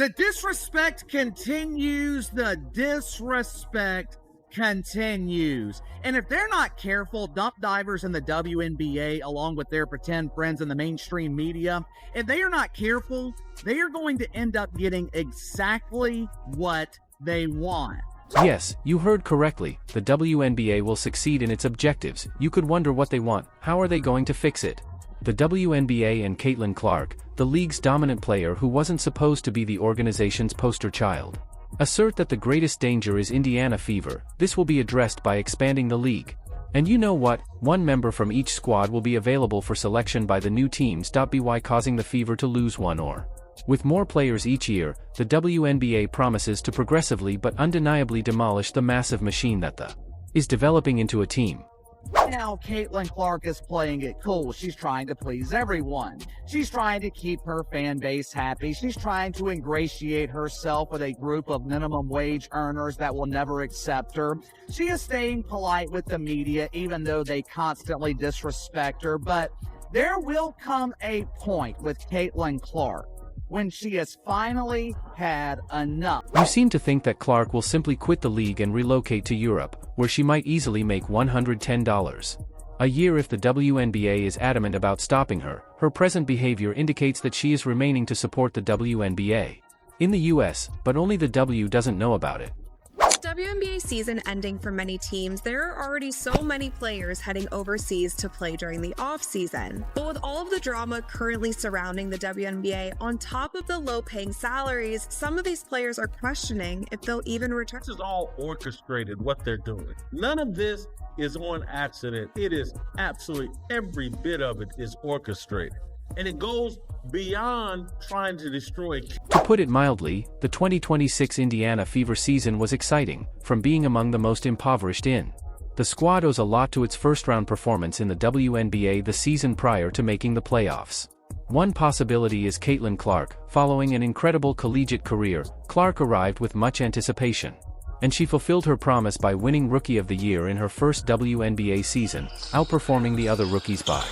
The disrespect continues. The disrespect continues. And if they're not careful, dump divers in the WNBA, along with their pretend friends in the mainstream media, if they are not careful, they are going to end up getting exactly what they want. Yes, you heard correctly. The WNBA will succeed in its objectives. You could wonder what they want. How are they going to fix it? The WNBA and Caitlin Clark, the league's dominant player who wasn't supposed to be the organization's poster child, assert that the greatest danger is Indiana fever. This will be addressed by expanding the league. And you know what? One member from each squad will be available for selection by the new teams. By causing the fever to lose one or. With more players each year, the WNBA promises to progressively but undeniably demolish the massive machine that is developing into a team. Now, Caitlin Clark is playing it cool. She's trying to please everyone. She's trying to keep her fan base happy. She's trying to ingratiate herself with a group of minimum wage earners that will never accept her. She is staying polite with the media, even though they constantly disrespect her. But there will come a point with Caitlin Clark when she has finally had enough. You seem to think that Clark will simply quit the league and relocate to Europe, where she might easily make $110 a year if the WNBA is adamant about stopping her. Her present behavior indicates that she is remaining to support the WNBA in the US, but only the W doesn't know about it. WNBA season ending for many teams, there are already so many players heading overseas to play during the off-season. But with all of the drama currently surrounding the WNBA, on top of the low-paying salaries, some of these players are questioning if they'll even return. This is all orchestrated, what they're doing. None of this is on accident. It is absolutely, every bit of it is orchestrated. And it goes beyond trying to destroy. To put it mildly, the 2026 Indiana Fever season was exciting, from being among the most impoverished in. The squad owes a lot to its first-round performance in the WNBA the season prior to making the playoffs. One possibility is Caitlin Clark. Following an incredible collegiate career, Clark arrived with much anticipation. And she fulfilled her promise by winning Rookie of the Year in her first WNBA season, outperforming the other rookies by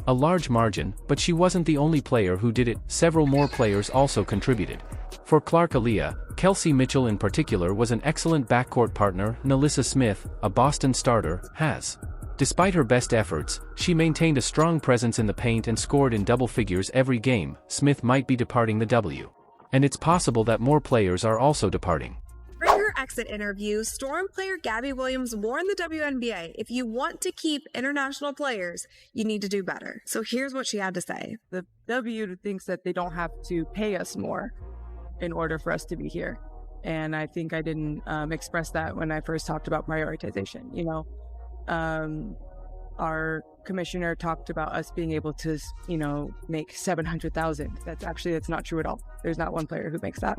a large margin. But she wasn't the only player who did it. Several more players also contributed. For Clark, Aaliyah, Kelsey Mitchell in particular was an excellent backcourt partner. Nalissa Smith, a Boston starter, has. Despite her best efforts, she maintained a strong presence in the paint and scored in double figures every game. Smith might be departing the W. And it's possible that more players are also departing. During her exit interview, Storm player Gabby Williams warned the WNBA, if you want to keep international players, you need to do better. So here's what she had to say. The W thinks that they don't have to pay us more in order for us to be here. And I think I didn't express that when I first talked about prioritization. You know, our commissioner talked about us being able to, you know, make 700,000. That's not true at all. There's not one player who makes that.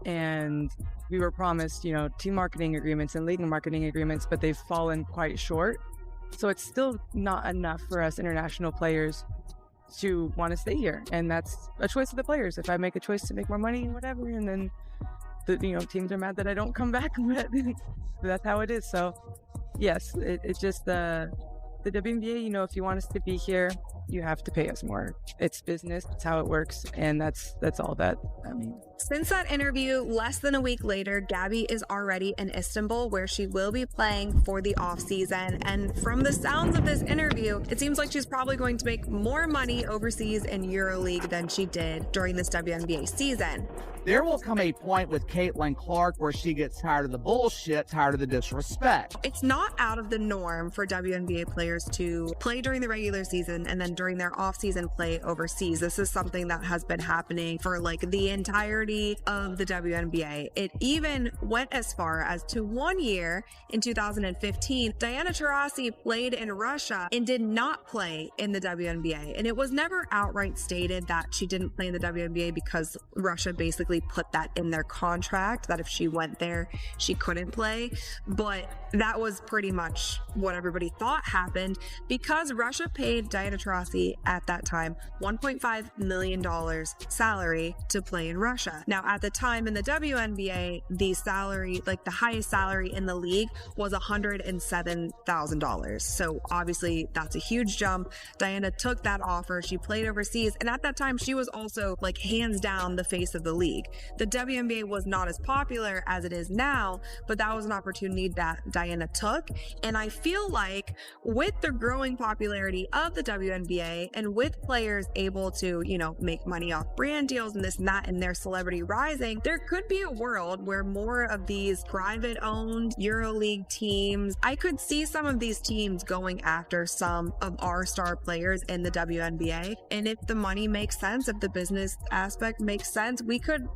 And we were promised, you know, team marketing agreements and league marketing agreements, but they've fallen quite short. So it's still not enough for us international players to want to stay here. And that's a choice of the players. If I make a choice to make more money, whatever, and then the teams are mad that I don't come back, but that's how it is. So yes, it's just the WNBA, you know, if you want us to be here, you have to pay us more. It's business. It's how it works. And that's all that, I mean. Since that interview, less than a week later, Gabby is already in Istanbul, where she will be playing for the offseason. And from the sounds of this interview, it seems like she's probably going to make more money overseas in EuroLeague than she did during this WNBA season. There will come a point with Caitlin Clark where she gets tired of the bullshit, tired of the disrespect. It's not out of the norm for WNBA players to play during the regular season and then during their off-season play overseas. This is something that has been happening for like the entirety of the WNBA. It even went as far as to 1 year in 2015, Diana Taurasi played in Russia and did not play in the WNBA. And it was never outright stated that she didn't play in the WNBA because Russia basically put that in their contract, that if she went there, she couldn't play. But that was pretty much what everybody thought happened because Russia paid Diana Taurasi Cassie at that time $1.5 million salary to play in Russia. Now, at the time in the WNBA, the salary, like the highest salary in the league, was $107,000. So obviously that's a huge jump. Diana took that offer. She played overseas, and at that time she was also like hands down the face of the league. The WNBA was not as popular as it is now, but that was an opportunity that Diana took. And I feel like with the growing popularity of the WNBA and with players able to, you know, make money off brand deals and this and that, and their celebrity rising, there could be a world where more of these private owned EuroLeague teams, I could see some of these teams going after some of our star players in the WNBA. And if the money makes sense, if the business aspect makes sense, we could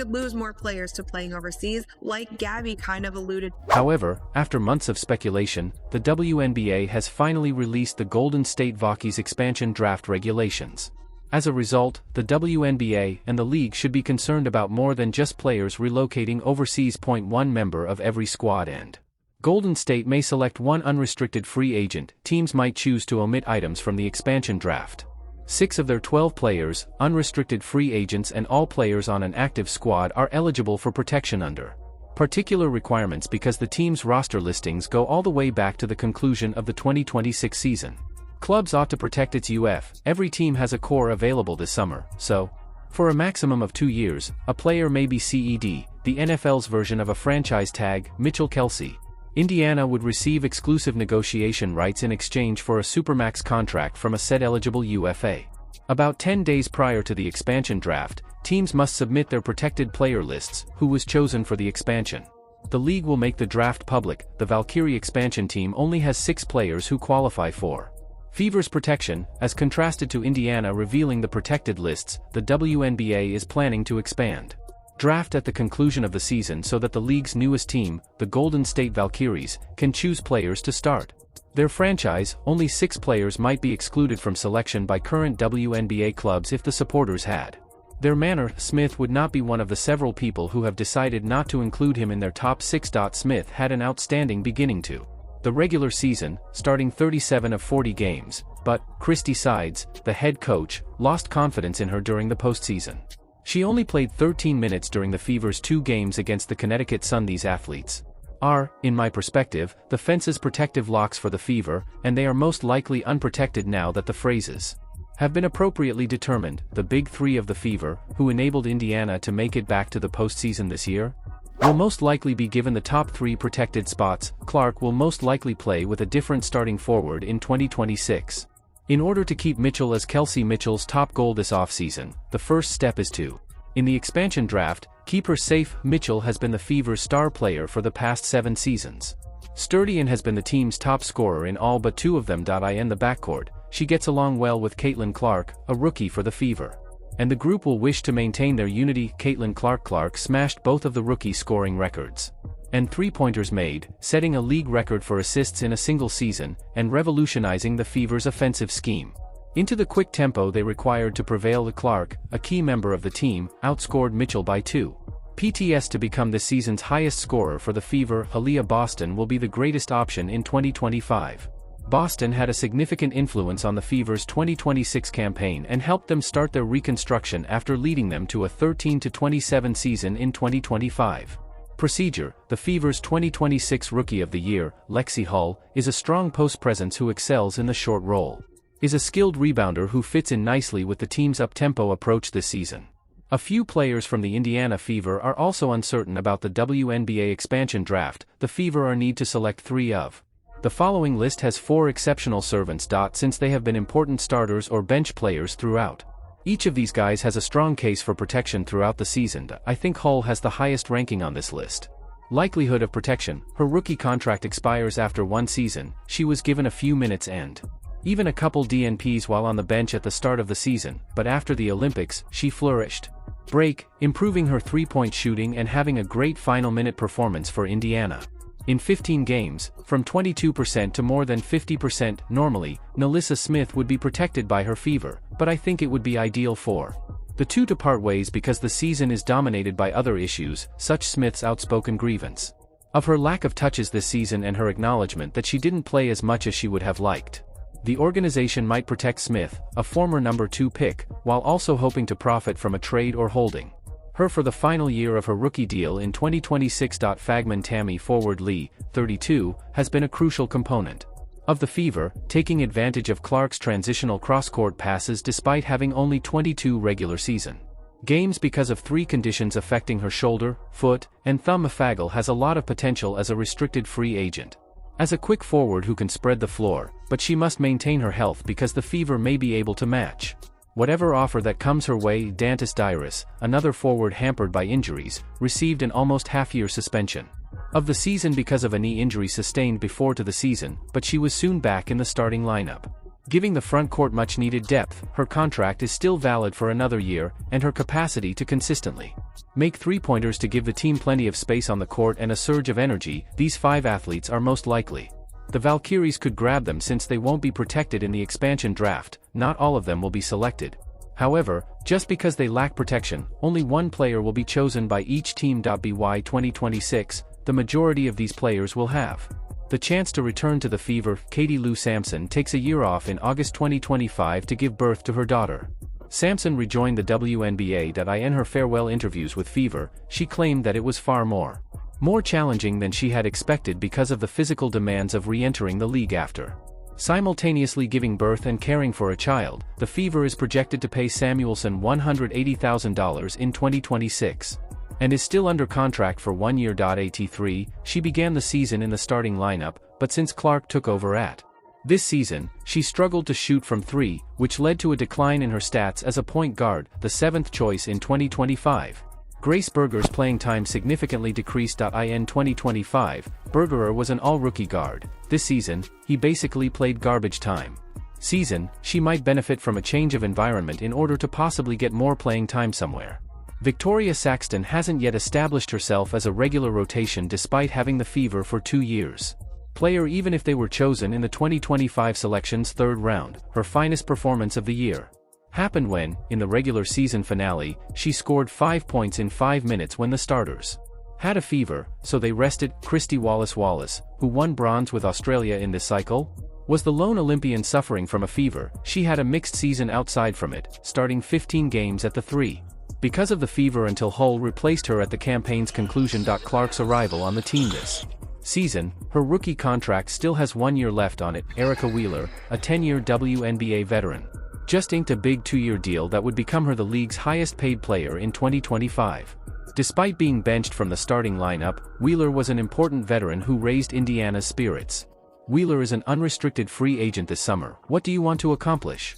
lose more players to playing overseas, like Gabby kind of alluded. However, after months of speculation, the WNBA has finally released the Golden State Vaults expansion draft regulations. As a result, the WNBA and the league should be concerned about more than just players relocating overseas. One member of every squad, and Golden State may select one unrestricted free agent. Teams might choose to omit items from the expansion draft. 6 of their 12 players, unrestricted free agents, and all players on an active squad are eligible for protection under particular requirements because the team's roster listings go all the way back to the conclusion of the 2026 season. Clubs ought to protect its UF. Every team has a core available this summer, so for a maximum of 2 years, a player may be CED, the NFL's version of a franchise tag. Mitchell Kelsey. Indiana would receive exclusive negotiation rights in exchange for a supermax contract from a said eligible UFA. About 10 days prior to the expansion draft, teams must submit their protected player lists, who was chosen for the expansion. The league will make the draft public. The Valkyrie expansion team only has 6 players who qualify for Fever's protection, as contrasted to Indiana revealing the protected lists. The WNBA is planning to expand draft at the conclusion of the season so that the league's newest team, the Golden State Valkyries, can choose players to start their franchise. Only 6 players might be excluded from selection by current WNBA clubs if the supporters had their manner. Smith would not be one of the several people who have decided not to include him in their top 6. Smith had an outstanding beginning to the regular season, starting 37 of 40 games, but Christy Sides, the head coach, lost confidence in her during the postseason. She only played 13 minutes during the Fever's 2 games against the Connecticut Sun. These athletes are, in my perspective, the fence's protective locks for the Fever, and they are most likely unprotected now that the phrases have been appropriately determined. The big 3 of the Fever, who enabled Indiana to make it back to the postseason this year, will most likely be given the top 3 protected spots. Clark will most likely play with a different starting forward in 2026. In order to keep Mitchell as Kelsey Mitchell's top goal this offseason, the first step is to, in the expansion draft, keep her safe. Mitchell has been the Fever's star player for the past 7 seasons. Sturdy and has been the team's top scorer in all but 2 of them. In the backcourt, she gets along well with Caitlin Clark, a rookie for the Fever, and the group will wish to maintain their unity. Caitlin Clark smashed both of the rookie scoring records and 3-pointers made, setting a league record for assists in a single season, and revolutionizing the Fever's offensive scheme. Into the quick tempo they required to prevail. Clark, a key member of the team, outscored Mitchell by 2 PTS to become this season's highest scorer for the Fever. Aaliyah Boston will be the greatest option in 2025. Boston had a significant influence on the Fever's 2026 campaign and helped them start their reconstruction after leading them to a 13-27 season in 2025. Procedure: the Fever's 2026 Rookie of the Year, Lexi Hull, is a strong post presence who excels in the short roll. Is a skilled rebounder who fits in nicely with the team's up-tempo approach this season. A few players from the Indiana Fever are also uncertain about the WNBA expansion draft. The Fever are need to select 3 of the following. List has 4 exceptional servants. Since they have been important starters or bench players throughout, each of these guys has a strong case for protection throughout the season. I think Hull has the highest ranking on this list. Likelihood of protection: her rookie contract expires after 1 season, she was given a few minutes and even a couple DNPs while on the bench at the start of the season, but after the Olympics, she flourished. Break: improving her 3-point shooting and having a great final minute performance for Indiana. In 15 games, from 22% to more than 50%. Normally, Nalissa Smith would be protected by her Fever, but I think it would be ideal for the 2 to part ways because the season is dominated by other issues, such Smith's outspoken grievance of her lack of touches this season and her acknowledgement that she didn't play as much as she would have liked. the organization might protect Smith, a former number 2 pick, while also hoping to profit from a trade or holding her for the final year of her rookie deal in 2026. Fagman Tammy forward Lee, 32, has been a crucial component of the Fever, taking advantage of Clark's transitional cross-court passes despite having only 22 regular season games because of 3 conditions affecting her shoulder, foot, and thumb. Fagal has a lot of potential as a restricted free agent as a quick forward who can spread the floor, but she must maintain her health because the Fever may be able to match whatever offer that comes her way. Dantas Dairis, another forward hampered by injuries, received an almost half-year suspension of the season because of a knee injury sustained before to the season, but she was soon back in the starting lineup, giving the front court much-needed depth. Her contract is still valid for another year, and her capacity to consistently make three-pointers to give the team plenty of space on the court and a surge of energy. These 5 athletes are most likely the Valkyries could grab them since they won't be protected in the expansion draft. Not all of them will be selected. However, just because they lack protection, only one player will be chosen by each team. By 2026, the majority of these players will have the chance to return to the Fever. Katie Lou Sampson takes a year off in August 2025 to give birth to her daughter. Sampson rejoined the WNBA. In her farewell interviews with Fever, she claimed that it was far more challenging than she had expected because of the physical demands of re-entering the league after simultaneously giving birth and caring for a child. The Fever is projected to pay Samuelson $180,000 in 2026 and is still under contract for 1 year. At 3, she began the season in the starting lineup, but since Clark took over at this season, she struggled to shoot from 3, which led to a decline in her stats as a point guard, the 7th choice in 2025. Grace Berger's playing time significantly decreased. In 2025, Bergerer was an all-rookie guard. This season, he basically played garbage time. She might benefit from a change of environment in order to possibly get more playing time somewhere. Victoria Saxton hasn't yet established herself as a regular rotation despite having the Fever for 2 years. Player even if they were chosen in the 2025 selection's 3rd round, her finest performance of the year happened when, in the regular season finale, she scored 5 points in 5 minutes when the starters had a fever, so they rested. Christy Wallace, who won bronze with Australia in this cycle, was the lone Olympian suffering from a fever. She had a mixed season outside from it, starting 15 games at the 3. Because of the fever until Hull replaced her at the campaign's conclusion. Clark's arrival on the team this season, her rookie contract still has 1 year left on it. Erica Wheeler, a 10-year WNBA veteran, just inked a big 2-year deal that would become her the league's highest-paid player in 2025. Despite being benched from the starting lineup, Wheeler was an important veteran who raised Indiana's spirits. Wheeler is an unrestricted free agent this summer. What do you want to accomplish?